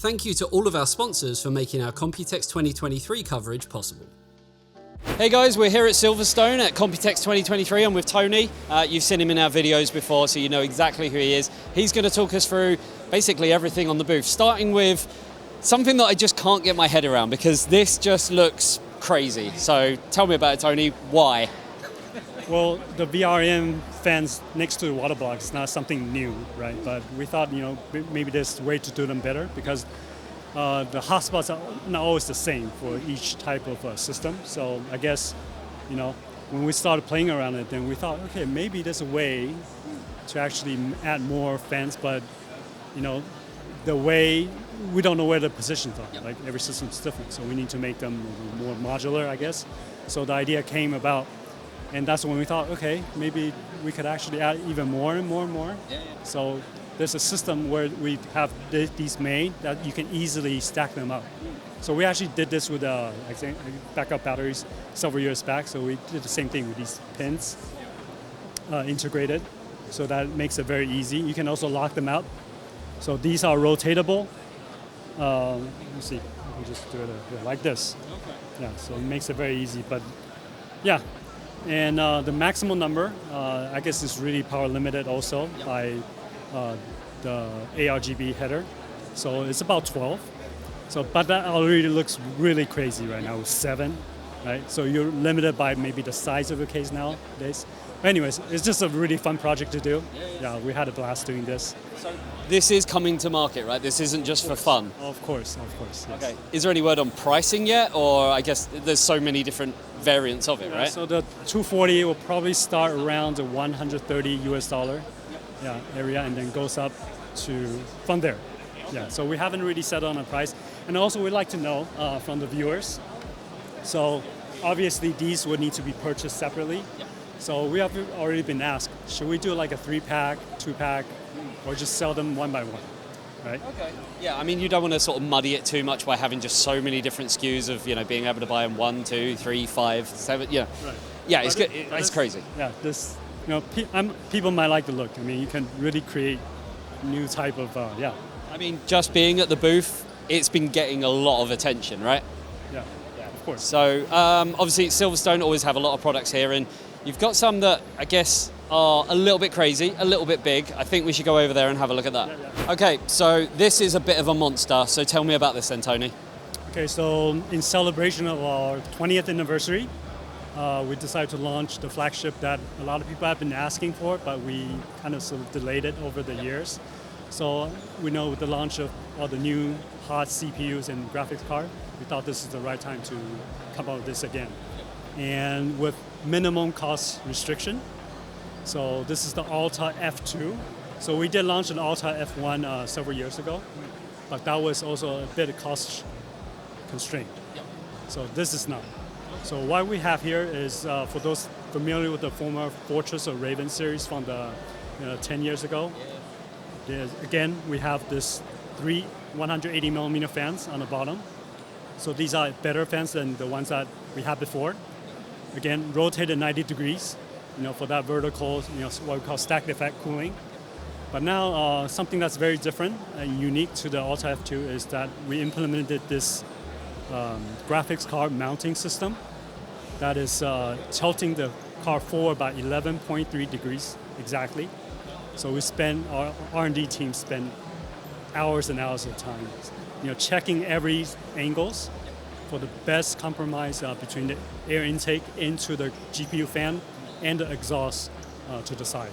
Thank you to all of our sponsors for making our Computex 2023 coverage possible. Hey guys, we're here at Silverstone at Computex 2023. I'm with Tony. You've seen him in our videos before, so you know exactly who he is. He's going to talk us through basically everything on the booth, starting with something that I just can't get my head around because this just looks crazy. So tell me about it, Tony. Why? Well, the VRM fans next to the water blocks is not something new, right? But we thought, maybe there's a way to do them better because the hotspots are not always the same for each type of system. So I guess, when we started playing around it, then we thought, okay, maybe there's a way to actually add more fans, but, the way we don't know where the positions are. Like every system is different, so we need to make them more modular, I guess. So the idea came about. And that's when we thought, okay, maybe we could actually add even more and more and more. So there's a system where we have these made that you can easily stack them up. So we actually did this with backup batteries several years back. So we did the same thing with these pins integrated. So that makes it very easy. You can also lock them out. So these are rotatable. Let me see, I can just do it like this. Okay. Yeah, so it makes it very easy. But yeah. And the maximum number, I guess, is really power limited also by the ARGB header. So it's about 12. So, but that already looks really crazy right now with 7, right? So you're limited by maybe the size of your case nowadays. But anyways, it's just a really fun project to do. Yeah, we had a blast doing this. So this is coming to market, right? This isn't just for fun. Of course, yes. Okay. Is there any word on pricing yet? Or I guess there's so many different variants of it, right? So the 240 will probably start around the $130 area and then goes up from there. Okay. Yeah, so we haven't really settled on a price. And also we'd like to know from the viewers. So obviously these would need to be purchased separately. Yep. So we have already been asked, should we do like a 3-pack, 2-pack, or just sell them one by one, right? Okay. Yeah, I mean, you don't want to sort of muddy it too much by having just so many different SKUs of, being able to buy them 1, 2, 3, 5, 7, Right. Yeah, it's good. It's crazy. Yeah, this, people might like the look. I mean, you can really create new type of, I mean, just being at the booth, it's been getting a lot of attention, right? Yeah, of course. So, obviously, Silverstone always have a lot of products here, and you've got some that, I guess, are a little bit crazy, a little bit big. I think we should go over there and have a look at that. Yeah. Okay, so this is a bit of a monster. So tell me about this then, Tony. Okay, so in celebration of our 20th anniversary, we decided to launch the flagship that a lot of people have been asking for, but we kind of sort of delayed it over the years. So we know with the launch of all the new hot CPUs and graphics card, we thought this is the right time to come out with this again. And with minimum cost restriction. So this is the Alta F2. So we did launch an Alta F1 several years ago, but that was also a bit of cost constraint. So this is not. So what we have here is, for those familiar with the former Fortress or Raven series from the 10 years ago, again, we have this 3 180 millimeter fans on the bottom. So these are better fans than the ones that we had before. Again, rotated 90 degrees, for that vertical, what we call stacked effect cooling. But now, something that's very different and unique to the Alta F2 is that we implemented this graphics card mounting system that is tilting the card forward by 11.3 degrees exactly. So our R&D team spend hours and hours of time, checking every angles for the best compromise between the air intake into the GPU fan and the exhaust to the side.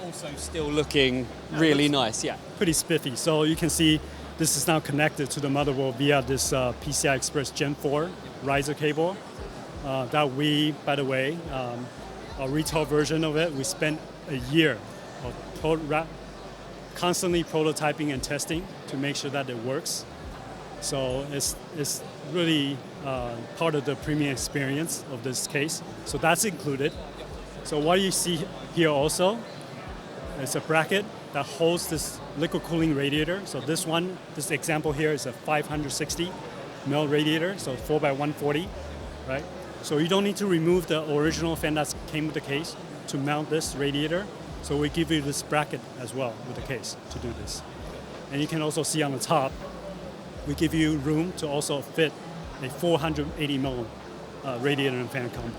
Also still looking really nice, yeah. Pretty spiffy. So you can see this is now connected to the motherboard via this PCI Express Gen 4 riser cable that we, by the way, our retail version of it, we spent a year of constantly prototyping and testing to make sure that it works. So it's really part of the premium experience of this case. So that's included. So what you see here also is a bracket that holds this liquid cooling radiator. So this example here is a 560 mil radiator, so 4x140, right? So you don't need to remove the original fan that came with the case to mount this radiator. So we give you this bracket as well with the case to do this. And you can also see on the top, we give you room to also fit a 480 mil radiator and fan combo.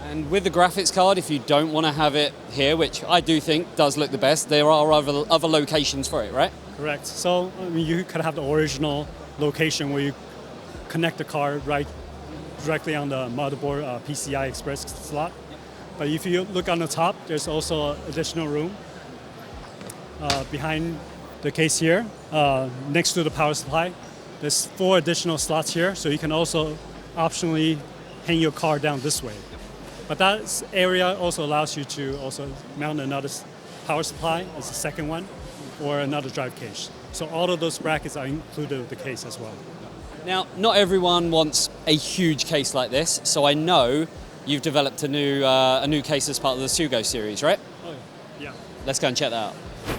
And with the graphics card, if you don't want to have it here, which I do think does look the best, there are other locations for it, right? Correct. So I mean, you could have the original location where you connect the card right directly on the motherboard PCI Express slot. But if you look on the top, there's also additional room behind the case here, next to the power supply. There's 4 additional slots here, so you can also optionally hang your card down this way. But that area also allows you to also mount another power supply as the second one, or another drive case. So all of those brackets are included with the case as well. Now, not everyone wants a huge case like this, so I know you've developed a new case as part of the Sugo series, right? Oh, yeah. Let's go and check that out.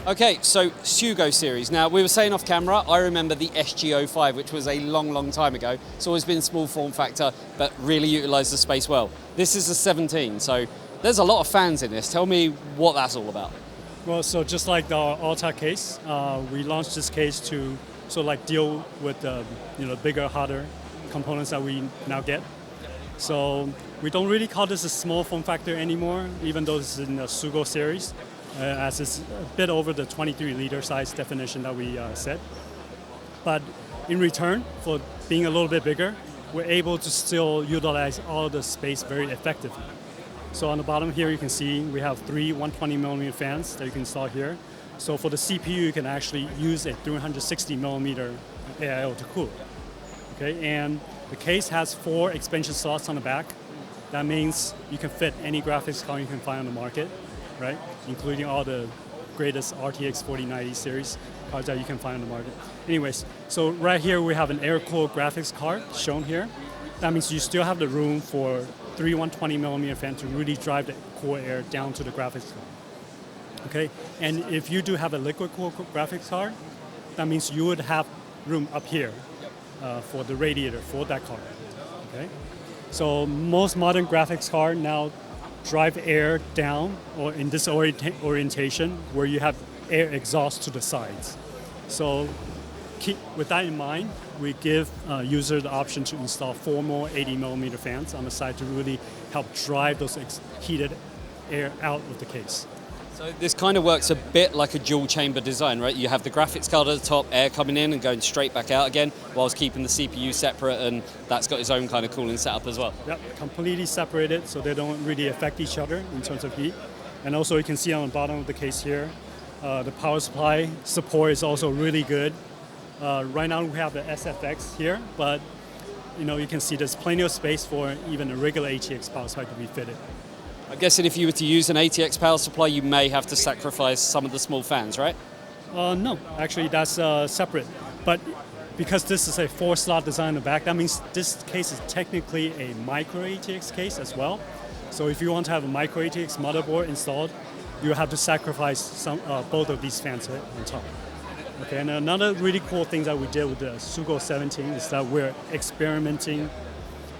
Okay, so Sugo series. Now, we were saying off camera, I remember the SG05, which was a long, long time ago. It's always been small form factor, but really utilized the space well. This is a 17, so there's a lot of fans in this. Tell me what that's all about. Well, so just like the Alta case, we launched this case to sort of like deal with the bigger, hotter components that we now get. So we don't really call this a small form factor anymore, even though this is in the Sugo series, as it's a bit over the 23-liter size definition that we set. But in return, for being a little bit bigger, we're able to still utilize all the space very effectively. So on the bottom here, you can see we have 3 120mm fans that you can install here. So for the CPU, you can actually use a 360mm AIO to cool. Okay, and the case has 4 expansion slots on the back. That means you can fit any graphics card you can find on the market, right? Including all the greatest RTX 4090 series cards that you can find on the market. Anyways, so right here we have an air-cooled graphics card shown here. That means you still have the room for 3 120mm fans to really drive the cool air down to the graphics card. Okay, and if you do have a liquid-cooled graphics card, that means you would have room up here for the radiator for that card. Okay, so most modern graphics cards now drive air down, or in this orientation where you have air exhaust to the sides. So with that in mind, we give users the option to install 4 more 80mm fans on the side to really help drive those heated air out of the case. So this kind of works a bit like a dual chamber design, right? You have the graphics card at the top, air coming in and going straight back out again, whilst keeping the CPU separate, and that's got its own kind of cooling setup as well. Yep, completely separated so they don't really affect each other in terms of heat. And also you can see on the bottom of the case here, the power supply support is also really good. Right now we have the SFX here, but you can see there's plenty of space for even a regular ATX power supply to be fitted. I'm guessing if you were to use an ATX power supply, you may have to sacrifice some of the small fans, right? No, actually that's separate. But because this is a 4-slot design in the back, that means this case is technically a micro ATX case as well. So if you want to have a micro ATX motherboard installed, you have to sacrifice both of these fans on top. Okay, and another really cool thing that we did with the Sugo 17 is that we're experimenting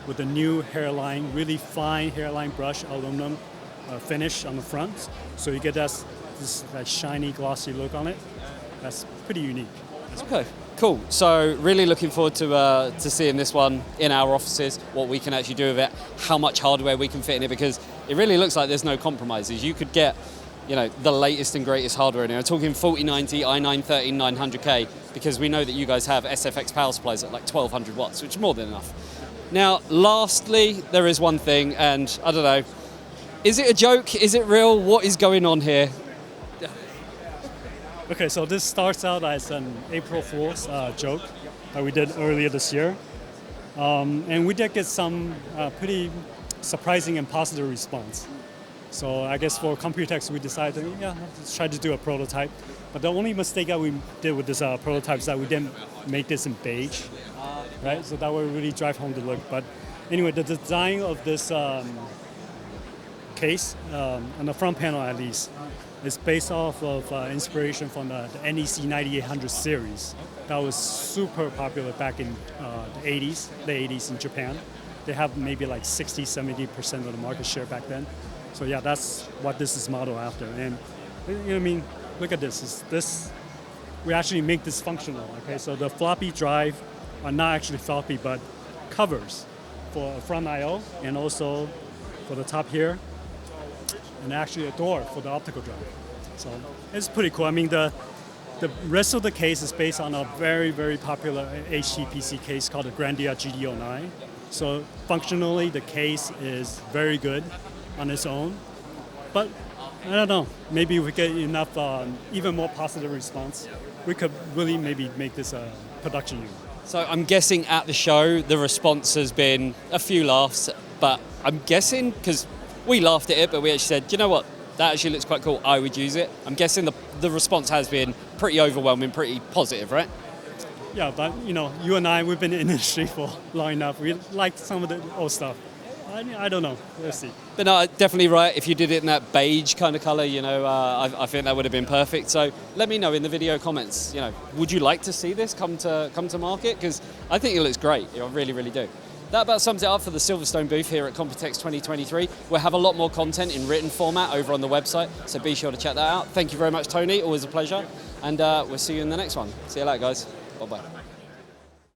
with the new hairline, really fine hairline brush aluminum finish on the front. So you get that shiny, glossy look on it. That's pretty unique. Okay, cool. So really looking forward to seeing this one in our offices, what we can actually do with it, how much hardware we can fit in it, because it really looks like there's no compromises. You could get the latest and greatest hardware in here. I'm talking 4090, i9 13900K, because we know that you guys have SFX power supplies at like 1200 watts, which is more than enough. Now, lastly, there is one thing, and I don't know, is it a joke? Is it real? What is going on here? Okay, so this starts out as an April Fool's joke that we did earlier this year. And we did get some pretty surprising and positive response. So I guess for Computex, we decided, let's try to do a prototype. But the only mistake that we did with this prototype is that we didn't make this in beige. Right, so that would really drive home the look. But anyway, the design of this case, on the front panel at least, is based off of inspiration from the NEC 9800 series. That was super popular back in the 80s, late 80s in Japan. They have maybe like 60-70% of the market share back then. So yeah, that's what this is modeled after. And I mean, look at this. This we actually make this functional. Okay, so the floppy drive are not actually floppy, but covers for front I/O and also for the top here, and actually a door for the optical drive. So it's pretty cool. I mean, the rest of the case is based on a very, very popular HTPC case called the Grandia GD09. So functionally, the case is very good on its own. But I don't know, maybe if we get enough, even more positive response, we could really maybe make this a production unit. So I'm guessing at the show, the response has been a few laughs, but I'm guessing, because we laughed at it, but we actually said, you know what, that actually looks quite cool, I would use it. I'm guessing the response has been pretty overwhelming, pretty positive, right? Yeah, but you and I, we've been in the industry for long enough. We like some of the old stuff. I don't know, we'll see. But no, definitely right, if you did it in that beige kind of color, I think that would have been perfect. So let me know in the video comments, would you like to see this come to market? Because I think it looks great, I really, really do. That about sums it up for the Silverstone booth here at Computex 2023. We'll have a lot more content in written format over on the website, so be sure to check that out. Thank you very much, Tony, always a pleasure. And we'll see you in the next one. See you later, guys. Bye-bye.